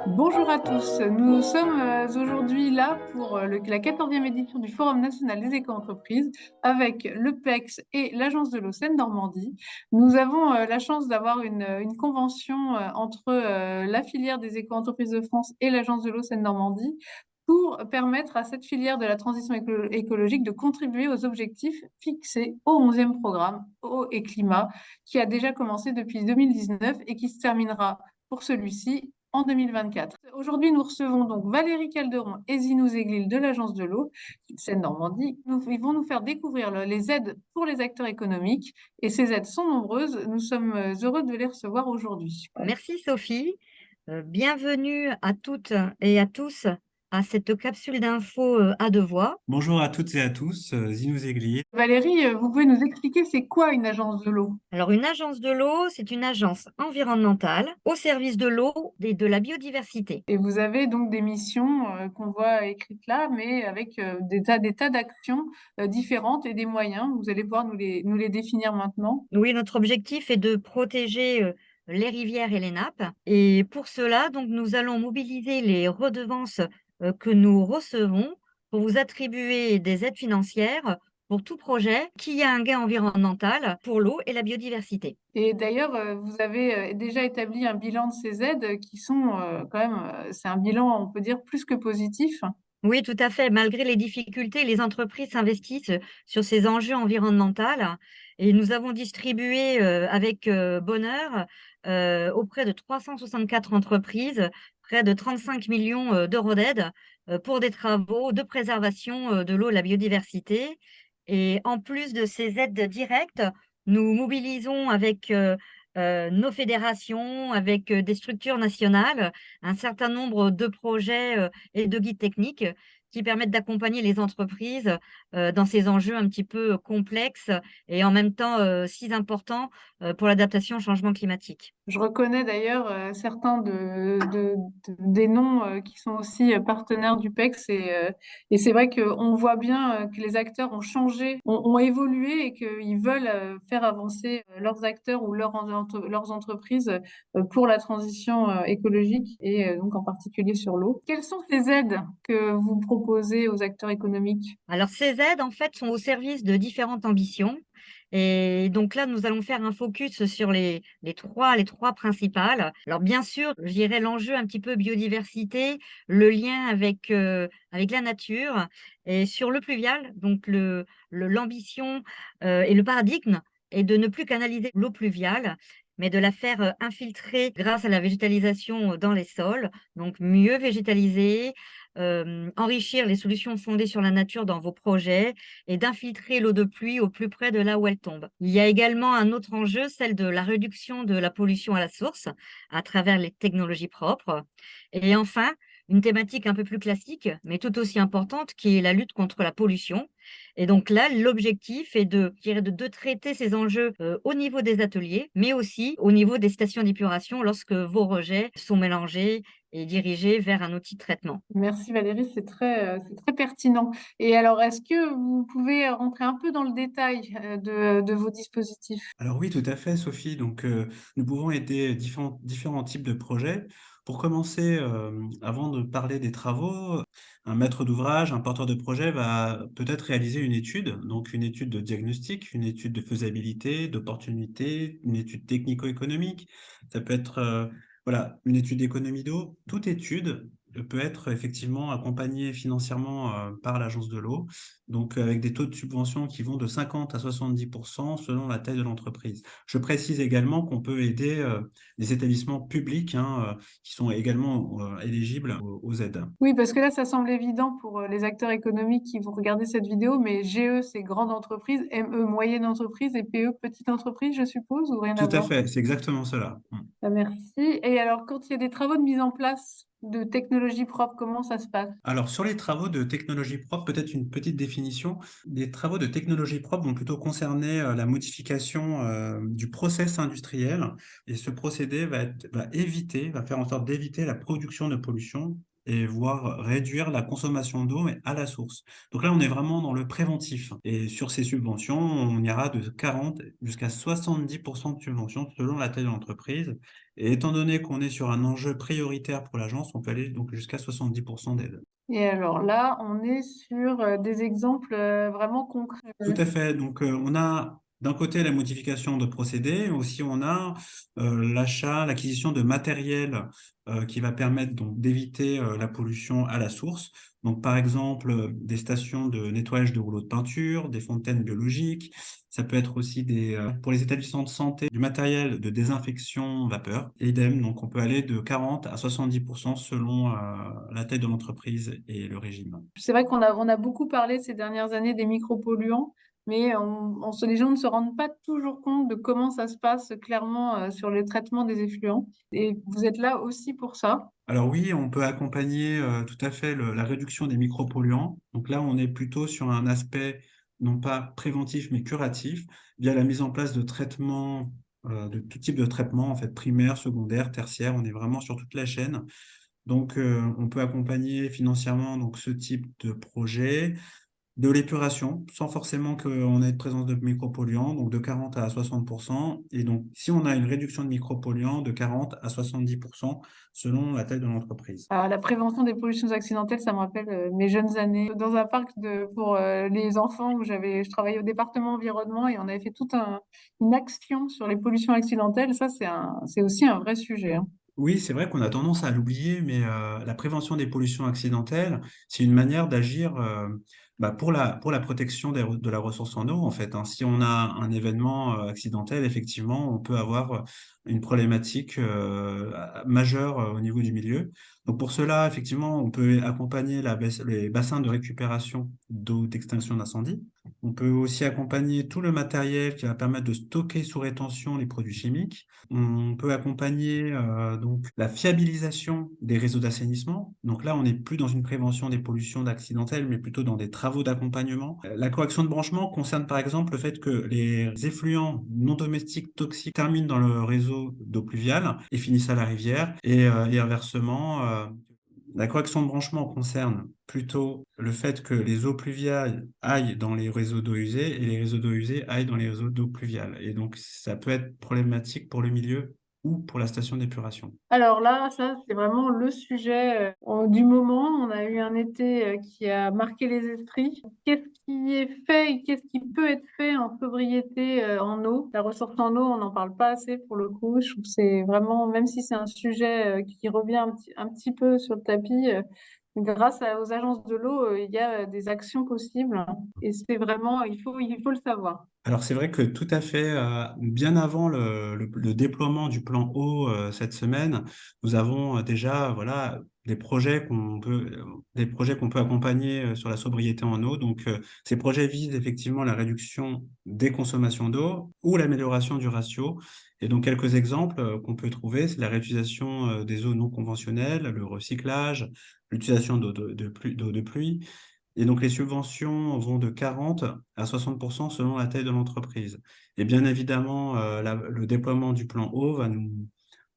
Bonjour à tous, nous sommes aujourd'hui là pour la 14e édition du Forum national des éco-entreprises avec le PEX et l'Agence de l'eau Seine-Normandie. Nous avons la chance d'avoir une convention entre la filière des éco-entreprises de France et l'Agence de l'eau Seine-Normandie pour permettre à cette filière de la transition écologique de contribuer aux objectifs fixés au 11e programme eau et climat qui a déjà commencé depuis 2019 et qui se terminera pour celui-ci en 2024. Aujourd'hui, nous recevons donc Valérie Calderon et Zinou Zeglil de l'Agence de l'eau Seine-Normandie. Ils vont nous faire découvrir les aides pour les acteurs économiques et ces aides sont nombreuses. Nous sommes heureux de les recevoir aujourd'hui. Merci Sophie. Bienvenue à toutes et à tous à cette capsule d'infos à deux voix. Bonjour à toutes et à tous, Zinou Zegli. Valérie, vous pouvez nous expliquer c'est quoi une agence de l'eau? Alors, une agence de l'eau, c'est une agence environnementale au service de l'eau et de la biodiversité. Et vous avez donc des missions qu'on voit écrites là, mais avec des tas d'actions différentes et des moyens. Vous allez pouvoir nous les définir maintenant. Oui, notre objectif est de protéger les rivières et les nappes. Et pour cela, donc, nous allons mobiliser les redevances que nous recevons pour vous attribuer des aides financières pour tout projet qui a un gain environnemental pour l'eau et la biodiversité. Et d'ailleurs, vous avez déjà établi un bilan de ces aides qui sont quand même, c'est un bilan, on peut dire, plus que positif. Oui, tout à fait. Malgré les difficultés, les entreprises s'investissent sur ces enjeux environnementaux et nous avons distribué avec bonheur auprès de 364 entreprises près de 35 millions d'euros d'aide pour des travaux de préservation de l'eau et la biodiversité. Et en plus de ces aides directes, nous mobilisons avec nos fédérations, avec des structures nationales, un certain nombre de projets et de guides techniques qui permettent d'accompagner les entreprises dans ces enjeux un petit peu complexes et en même temps si importants pour l'adaptation au changement climatique. Je reconnais d'ailleurs certains des noms qui sont aussi partenaires du PEX et c'est vrai qu'on voit bien que les acteurs ont changé, ont évolué et qu'ils veulent faire avancer leurs acteurs ou leurs entreprises pour la transition écologique et donc en particulier sur l'eau. Quelles sont ces aides que vous proposez aux acteurs économiques? Alors, ces aides, en fait, sont au service de différentes ambitions. Et donc là, nous allons faire un focus sur les trois principales. Alors, bien sûr, je dirais l'enjeu un petit peu biodiversité, le lien avec la nature. Et sur le pluvial, donc l'ambition et le paradigme est de ne plus canaliser l'eau pluviale, mais de la faire infiltrer grâce à la végétalisation dans les sols. Donc, mieux végétaliser, enrichir les solutions fondées sur la nature dans vos projets et d'infiltrer l'eau de pluie au plus près de là où elle tombe. Il y a également un autre enjeu, celle de la réduction de la pollution à la source à travers les technologies propres. Et enfin, une thématique un peu plus classique, mais tout aussi importante, qui est la lutte contre la pollution. Et donc là, l'objectif est je dirais, de traiter ces enjeux au niveau des ateliers, mais aussi au niveau des stations d'épuration lorsque vos rejets sont mélangés et dirigés vers un outil de traitement. Merci Valérie, c'est très pertinent. Et alors, est-ce que vous pouvez rentrer un peu dans le détail de vos dispositifs? Alors oui, tout à fait, Sophie. Donc, nous pouvons aider différents types de projets. Pour commencer, avant de parler des travaux, un maître d'ouvrage, un porteur de projet va peut-être réaliser une étude, donc une étude de diagnostic, une étude de faisabilité, d'opportunité, une étude technico-économique. Ça peut être, voilà, une étude d'économie d'eau. Toute étude peut être effectivement accompagnée financièrement, par l'agence de l'eau. Donc, avec des taux de subvention qui vont de 50 à 70 selon la taille de l'entreprise. Je précise également qu'on peut aider, les établissements publics, hein, qui sont également, éligibles aux aides. Oui, parce que là, ça semble évident pour les acteurs économiques qui vont regarder cette vidéo, mais GE, c'est grande entreprise, ME, moyenne entreprise et PE, petite entreprise, je suppose, ou rien à Tout à voir? fait, c'est exactement cela. Ah, merci. Et alors, quand il y a des travaux de mise en place de technologies propres, comment ça se passe? Alors sur les travaux de technologie propre, peut-être une petite définition. Les travaux de technologie propre vont plutôt concerner, la modification, du process industriel et ce procédé va faire en sorte d'éviter la production de pollution et voire réduire la consommation d'eau, mais à la source. Donc là, on est vraiment dans le préventif et sur ces subventions, on ira de 40 jusqu'à 70 de subventions selon la taille de l'entreprise et étant donné qu'on est sur un enjeu prioritaire pour l'agence, on peut aller donc jusqu'à 70 d'aide. Et alors là, on est sur des exemples vraiment concrets. Tout à fait. Donc, on a d'un côté la modification de procédés, mais aussi on a, l'achat, l'acquisition de matériel, qui va permettre donc d'éviter, la pollution à la source. Donc par exemple, des stations de nettoyage de rouleaux de peinture, des fontaines biologiques. Ça peut être aussi pour les établissements de santé, du matériel de désinfection vapeur et idem. Donc on peut aller de 40 à 70 selon, la taille de l'entreprise et le régime. C'est vrai qu'on a beaucoup parlé ces dernières années des micropolluants, mais les gens ne se rendent pas toujours compte de comment ça se passe clairement sur le traitement des effluents. Et vous êtes là aussi pour ça. Alors oui, on peut accompagner, tout à fait la réduction des micropolluants. Donc là, on est plutôt sur un aspect non pas préventif, mais curatif, via la mise en place de traitements, de tout type de traitements, en fait, primaire, secondaire, tertiaire. On est vraiment sur toute la chaîne. Donc, on peut accompagner financièrement donc ce type de projet. De l'épuration, sans forcément qu'on ait de présence de micropolluants, donc de 40 à 60 et donc si on a une réduction de micropolluants, de 40 à 70 selon la taille de l'entreprise. Alors, la prévention des pollutions accidentelles, ça me rappelle mes jeunes années dans un parc pour les enfants où je travaillais au département environnement et on avait fait une action sur les pollutions accidentelles. Ça, c'est aussi un vrai sujet, hein. Oui, c'est vrai qu'on a tendance à l'oublier, mais la prévention des pollutions accidentelles, c'est une manière d'agir, pour la protection de la ressource en eau, en fait, hein. Si on a un événement, accidentel, effectivement, on peut avoir, une problématique, majeure, au niveau du milieu. Donc pour cela, effectivement, on peut accompagner les bassins de récupération d'eau d'extinction d'incendie. On peut aussi accompagner tout le matériel qui va permettre de stocker sous rétention les produits chimiques. On peut accompagner, donc la fiabilisation des réseaux d'assainissement. Donc là, on n'est plus dans une prévention des pollutions accidentelles, mais plutôt dans des travaux d'accompagnement. La correction de branchement concerne par exemple le fait que les effluents non domestiques toxiques terminent dans le réseau d'eau pluviale et finissent à la rivière et inversement, la correction de branchement concerne plutôt le fait que les eaux pluviales aillent dans les réseaux d'eau usée et les réseaux d'eau usée aillent dans les réseaux d'eau pluviale. Et donc, ça peut être problématique pour le milieu ou pour la station d'épuration. Alors là, ça, c'est vraiment le sujet du moment. On a eu un été qui a marqué les esprits. Qu'est-ce qui est fait et qu'est-ce qui peut être fait en sobriété en eau? La ressource en eau, on n'en parle pas assez pour le coup. Je trouve que c'est vraiment, même si c'est un sujet qui revient un petit peu sur le tapis, grâce aux agences de l'eau, il y a des actions possibles. Et c'est vraiment, il faut le savoir. Alors c'est vrai que tout à fait, bien avant le déploiement du plan eau, cette semaine, nous avons, déjà, voilà, des projets qu'on peut accompagner, sur la sobriété en eau. Donc, ces projets visent effectivement la réduction des consommations d'eau ou l'amélioration du ratio et donc quelques exemples, qu'on peut trouver, c'est la réutilisation, des eaux non conventionnelles, le recyclage, l'utilisation d'eau de pluie, et donc les subventions vont de 40 à 60 selon la taille de l'entreprise. Et bien évidemment, le déploiement du plan eau va nous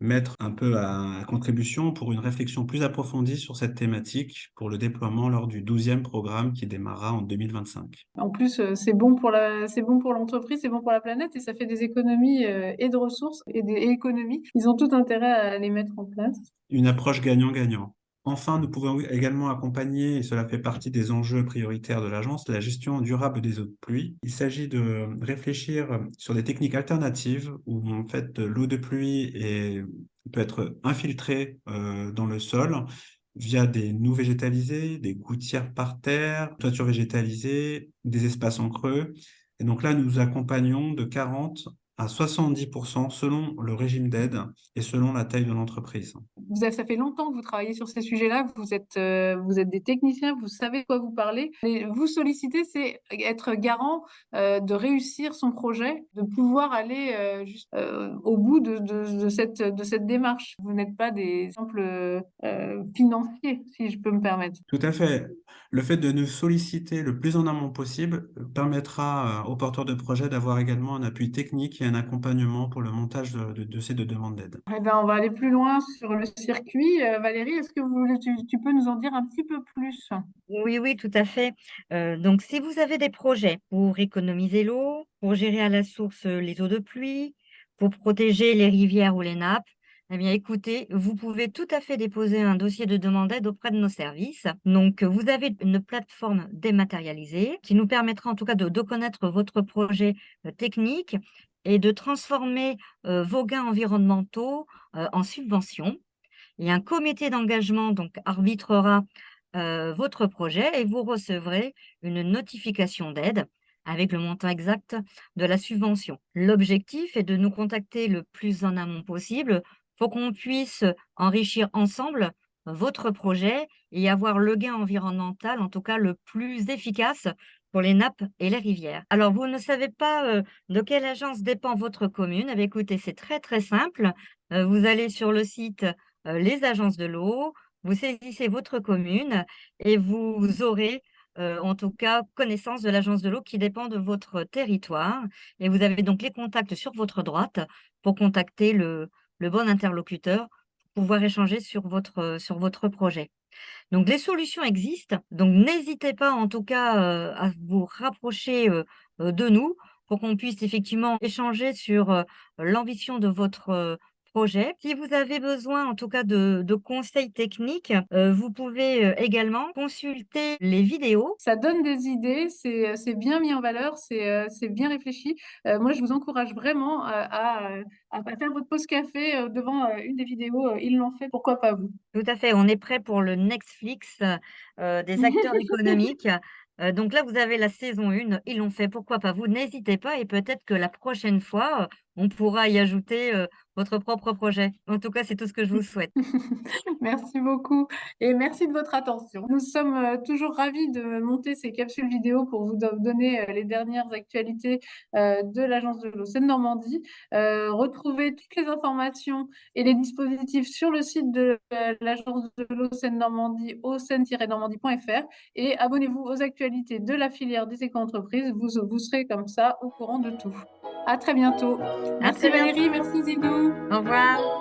mettre un peu à contribution pour une réflexion plus approfondie sur cette thématique pour le déploiement lors du 12e programme qui démarrera en 2025. En plus, c'est bon pour l'entreprise, c'est bon pour la planète et ça fait des économies et de ressources et économiques. Ils ont tout intérêt à les mettre en place. Une approche gagnant-gagnant. Enfin, nous pouvons également accompagner, et cela fait partie des enjeux prioritaires de l'agence, la gestion durable des eaux de pluie. Il s'agit de réfléchir sur des techniques alternatives où en fait l'eau de pluie peut être infiltrée dans le sol via des noues végétalisées, des gouttières par terre, toitures végétalisées, des espaces en creux. Et donc là, nous accompagnons de 40 à 70 selon le régime d'aide et selon la taille de l'entreprise. Ça fait longtemps que vous travaillez sur ces sujets-là, vous êtes des techniciens, vous savez de quoi vous parlez. Et vous solliciter, c'est être garant de réussir son projet, de pouvoir aller au bout de cette démarche. Vous n'êtes pas des simples financiers, si je peux me permettre. Tout à fait. Le fait de nous solliciter le plus en amont possible permettra aux porteurs de projets d'avoir également un appui technique et un accompagnement pour le montage de dossiers de demande d'aide. Eh ben, on va aller plus loin sur le circuit. Valérie, est-ce que tu peux nous en dire un petit peu plus? Oui, oui, tout à fait. Donc, si vous avez des projets pour économiser l'eau, pour gérer à la source les eaux de pluie, pour protéger les rivières ou les nappes, eh bien, écoutez, vous pouvez tout à fait déposer un dossier de demande d'aide auprès de nos services. Donc, vous avez une plateforme dématérialisée qui nous permettra en tout cas de connaître votre projet technique et de transformer vos gains environnementaux en subventions. Et un comité d'engagement donc arbitrera votre projet et vous recevrez une notification d'aide avec le montant exact de la subvention. L'objectif est de nous contacter le plus en amont possible pour qu'on puisse enrichir ensemble votre projet et avoir le gain environnemental, en tout cas le plus efficace pour les nappes et les rivières. Alors, vous ne savez pas de quelle agence dépend votre commune? Eh bien, écoutez, c'est très très simple. Vous allez sur le site les agences de l'eau, vous saisissez votre commune et vous aurez en tout cas connaissance de l'agence de l'eau qui dépend de votre territoire. Et vous avez donc les contacts sur votre droite pour contacter le bon interlocuteur pour pouvoir échanger sur votre projet. Donc les solutions existent, donc n'hésitez pas en tout cas à vous rapprocher de nous pour qu'on puisse effectivement échanger sur l'ambition de votre projet. Si vous avez besoin en tout cas de conseils techniques, vous pouvez également consulter les vidéos. Ça donne des idées, c'est bien mis en valeur, c'est bien réfléchi. Moi, je vous encourage vraiment à faire votre pause café devant une des vidéos. Ils l'ont fait, pourquoi pas vous? Tout à fait, on est prêt pour le Netflix des acteurs économiques. Donc là, vous avez la saison 1, ils l'ont fait, pourquoi pas vous? N'hésitez pas et peut-être que la prochaine fois, on pourra y ajouter votre propre projet. En tout cas, c'est tout ce que je vous souhaite. Merci beaucoup et merci de votre attention. Nous sommes toujours ravis de monter ces capsules vidéo pour vous donner les dernières actualités de l'Agence de l'eau Seine-Normandie. Retrouvez toutes les informations et les dispositifs sur le site de l'Agence de l'eau Seine-Normandie au seine-normandie.fr et abonnez-vous aux actualités de la filière des éco-entreprises. Vous serez comme ça au courant de tout. À très bientôt. À Merci très bientôt. Valérie, merci Zidou. Au revoir.